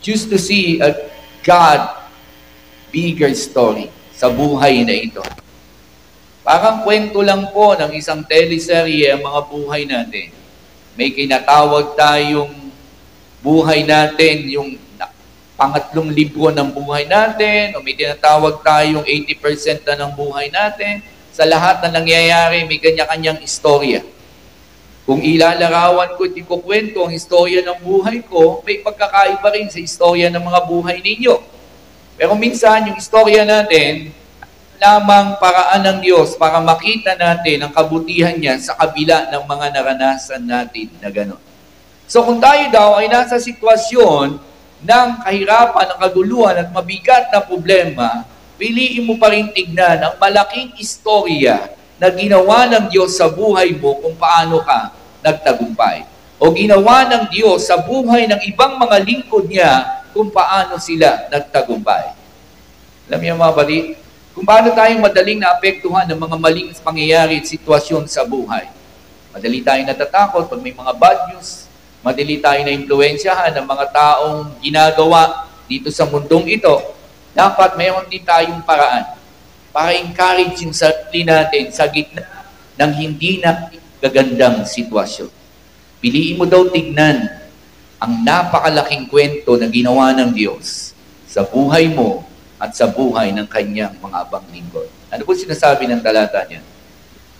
choose to see a God bigger story sa buhay na ito. Parang kwento lang po ng isang teleserye ang mga buhay natin. May kinatawag tayong buhay natin, yung pangatlong libro ng buhay natin, o may tinatawag tayong 80% na ng buhay natin. Sa lahat na nangyayari, may kanya-kanyang istorya. Kung ilalarawan ko, di ko kwento ang istorya ng buhay ko, may pagkakaiba rin sa istorya ng mga buhay ninyo. Pero minsan, yung istorya natin, lamang paraan ng Diyos para makita natin ang kabutihan niya sa kabila ng mga naranasan natin na gano'n. So kung tayo daw ay nasa sitwasyon ng kahirapan, ng kaguluhan at mabigat na problema, piliin mo pa rin tignan ang malaking istorya na ginawa ng Diyos sa buhay mo kung paano ka nagtagumpay. O ginawa ng Diyos sa buhay ng ibang mga lingkod niya kung paano sila nagtagumpay. Alam niyo mga bali, kung paano tayong madaling naapektuhan ng mga maling pangyayari at sitwasyon sa buhay. Madali tayong natatakot pag may mga bad news. Madali tayong na-impluensyahan ng mga taong ginagawa dito sa mundong ito. Dapat mayroon din tayong paraan para encourage yung sarili natin sa gitna ng hindi na gagandang sitwasyon. Piliin mo daw tignan ang napakalaking kwento na ginawa ng Diyos sa buhay mo at sa buhay ng kanyang mga abang lingkod. Ano po sinasabi ng talata niya?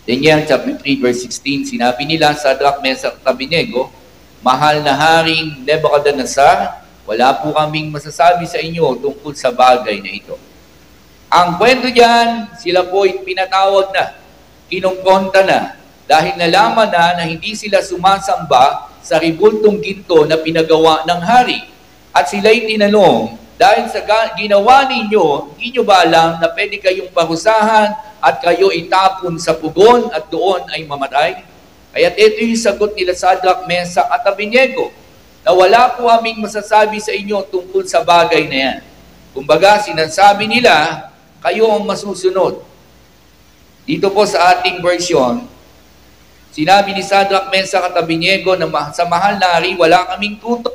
Daniel chapter 3 verse 16, sinabi nila sa Shadrach, Meshach at Abednego, mahal na Haring Nebuchadnezzar, wala po kaming masasabi sa inyo tungkol sa bagay na ito. Ang kwento diyan, sila po ay pinatawag na, kinumpronta na, dahil nalaman na hindi sila sumasamba sa ribultong ginto na pinagawa ng hari. At sila'y tinanong, dahil sa ginawa ninyo, hindi nyo ba alam na pwede kayong parusahan at kayo itapon sa pugon at doon ay mamatay? Kaya't ito yung sagot nila sa Shadrach, Meshach at Abednego, na wala po aming masasabi sa inyo tungkol sa bagay na yan. Kumbaga, sinasabi nila, kayo ang masusunod. Dito po sa ating version, sinabi ni Shadrach, Meshach at Abednego na sa mahal na hari, wala kaming tutok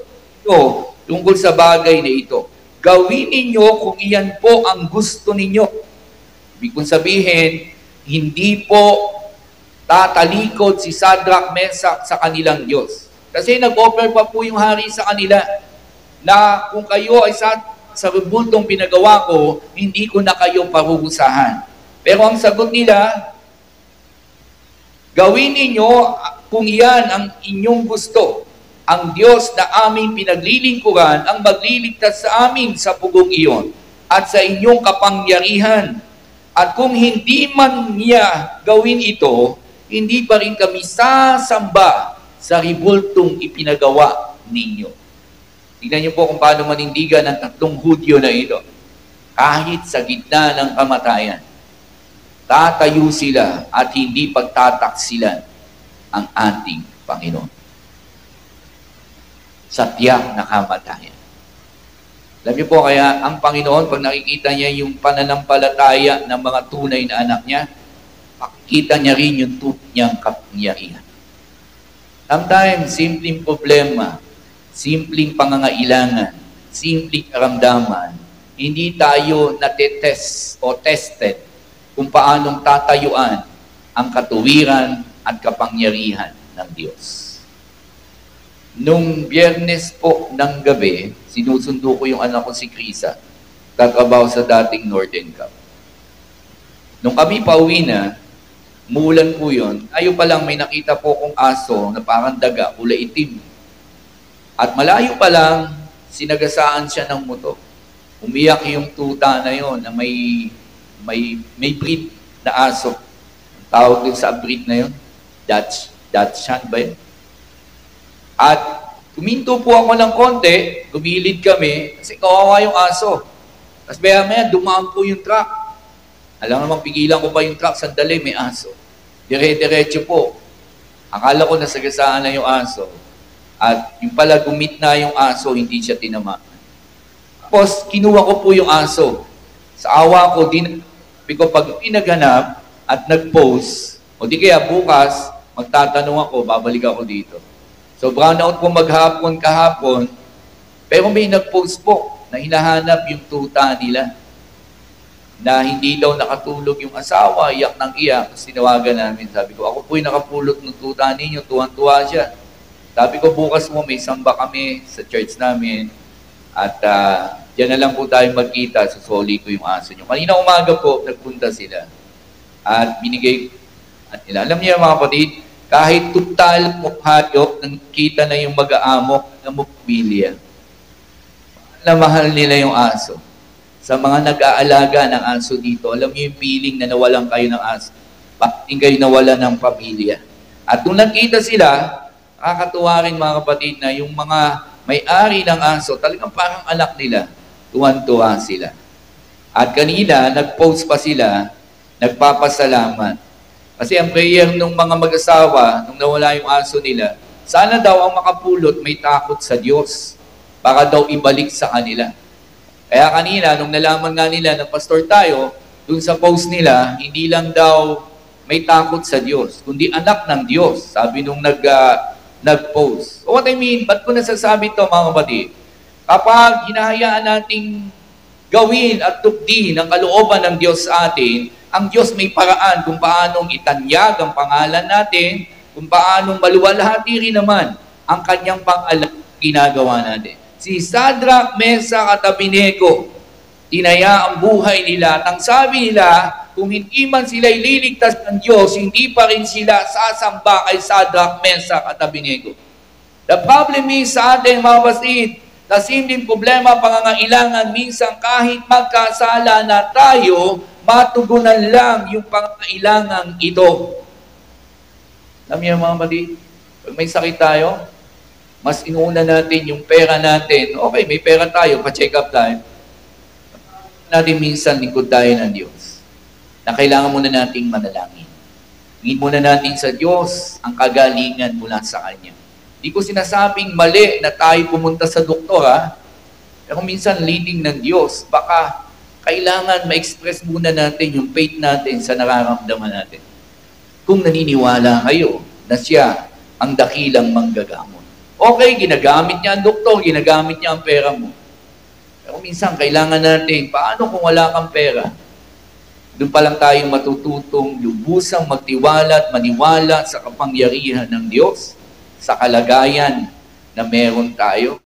tungkol sa bagay na ito. Gawin ninyo kung iyan po ang gusto ninyo. Ibig kong sabihin, hindi po tatalikod si Shadrach, Meshach sa kanilang Diyos. Kasi nag-offer pa po yung hari sa kanila na kung kayo ay sa rebultong pinagawa ko, hindi ko na kayo parurusahan. Pero ang sagot nila, gawin ninyo kung iyan ang inyong gusto. Ang Diyos na aming pinaglilingkuran ang magliligtas sa amin sa pugong iyon at sa inyong kapangyarihan. At kung hindi man niya gawin ito, hindi pa rin kami sasamba sa ribultong ipinagawa ninyo. Tingnan niyo po kung paano manindigan ng tatlong Hudyo na ito. Kahit sa gitna ng kamatayan, tatayo sila at hindi pagtataksilan ang ating Panginoon. Sa tiyak na kamatayan. Alam niyo po kaya, ang Panginoon, pag nakikita niya yung pananampalataya ng mga tunay na anak niya, makikita niya rin yung tunay niyang kapangyarihan. Sometimes, simpleng problema, simpleng pangangailangan, simpleng karamdaman, hindi tayo natetest o tested kung paanong tatayuan ang katuwiran at kapangyarihan ng Diyos. Nung Biyernes po ng gabi, sinusundo ko yung anak ko si Krisa, tatrabaho sa dating Northern Cup. Nung kami pauwi na, muulan po yun, ayo pa lang may nakita po kong aso na parang daga, kulay itim. At malayo pa lang, sinagasaan siya ng motor. Umiyak yung tuta na yon na may breed na aso. Ang tawag din sa breed na yon, Dachshund ba yun? At kuminto po ako ng konti, gumilid kami, kasi kawawa yung aso. Tapos maya dumaan po yung truck. Alam naman, pigilan ko pa yung truck, sandali, may aso. Dire-diretso po. Akala ko nasagasaan na yung aso. At yung pala gumit na yung aso, hindi siya tinamaan. Tapos, kinuha ko po yung aso. Sa awa ko, pag pinaghanap at nag-post, o di kaya bukas, magtatanong ako, babalik ako dito. So, brown out po maghapon kahapon, Pero may nag-post po na hinahanap yung tuta nila, na hindi daw nakatulog yung asawa, iyak ng iyak. Sinawagan namin, sabi ko, ako po'y nakapulot ng tuta ninyo, tuwan-tuwa siya. Sabi ko, bukas mo may samba kami sa church namin, at diyan na lang po tayo magkita, susoli ko yung aso nyo. Kanina umaga po, nagpunta sila, at binigay at nila. Alam niyo mga kapatid, kahit total mukhayop, nakita na yung mag-aamok ng pamilya, na mahal nila yung aso. Sa mga nag-aalaga ng aso dito, alam niyo yung feeling na nawalan kayo ng aso. Bakit kayo nawalan ng pamilya? At nung nagkita sila, nakakatuwa rin mga kapatid na yung mga may-ari ng aso, talagang parang anak nila, tuwan-tuwa sila. At kanina, nag-post pa sila, nagpapasalamat. Kasi ang prayer ng mga mag-asawa, nung nawala yung aso nila, sana daw ang makapulot may takot sa Diyos, para daw ibalik sa kanila. Kaya kanina, nung nalaman nga nila na pastor tayo, dun sa post nila, hindi lang daw may takot sa Diyos, kundi anak ng Diyos, sabi nung nag-post. So what I mean, ba't ko nasasabi ito mga kapatid? Kapag hinahayaan nating gawin at tukdi ng kalooban ng Diyos sa atin, ang Diyos may paraan kung paanong itanyag ang pangalan natin, kung paanong maluwalhati rin naman ang kanyang pangalan ginagawa natin. Si Shadrach, Meshach at Abednego, tinaya ang buhay nila at ang sabi nila, kung hindi man sila ililigtas ng Diyos, hindi pa rin sila sasamba kay Shadrach, Meshach at Abednego. The problem is sa ating mga kapatid, na simpleng problema, pangangailangan, minsan kahit magkasala na tayo, matugunan lang yung pangangailangan ito. Alam niyo mga kapatid, pag may sakit tayo, mas inuuna natin yung pera natin. Okay, may pera tayo, pa-check up tayo. Natin minsan lingkod tayo ng Diyos na kailangan muna nating manalangin. Hingin muna natin sa Diyos ang kagalingan mula sa Kanya. Hindi ko sinasabing mali na tayo pumunta sa doktor, ha? Pero minsan leading ng Diyos, baka kailangan ma-express muna natin yung faith natin sa nararamdaman natin. Kung naniniwala kayo na siya ang dakilang manggagamot. Okay, ginagamit niya ang doktor, ginagamit niya ang pera mo. Pero minsan, kailangan natin, paano kung wala kang pera? Doon pa lang tayong matututong lubusang magtiwala at maniwala sa kapangyarihan ng Diyos, sa kalagayan na meron tayo.